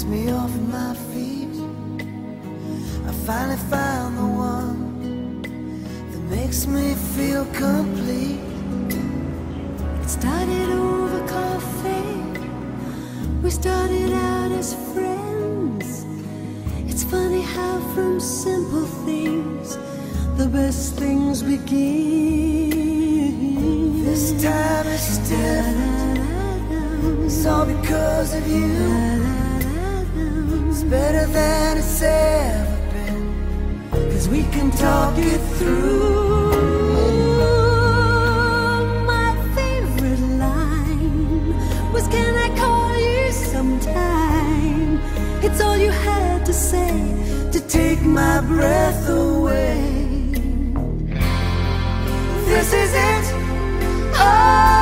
knocks me off my feet. I finally found the one that makes me feel complete. It started over coffee. We started out as friends. It's funny how from simple things the best things begin. This time it's different. It's all because of you. It's better than it's ever been, 'cause we can talk it through. My favorite line was, "Can I call you sometime?" It's all you had to say to take my breath away. This is it. Oh,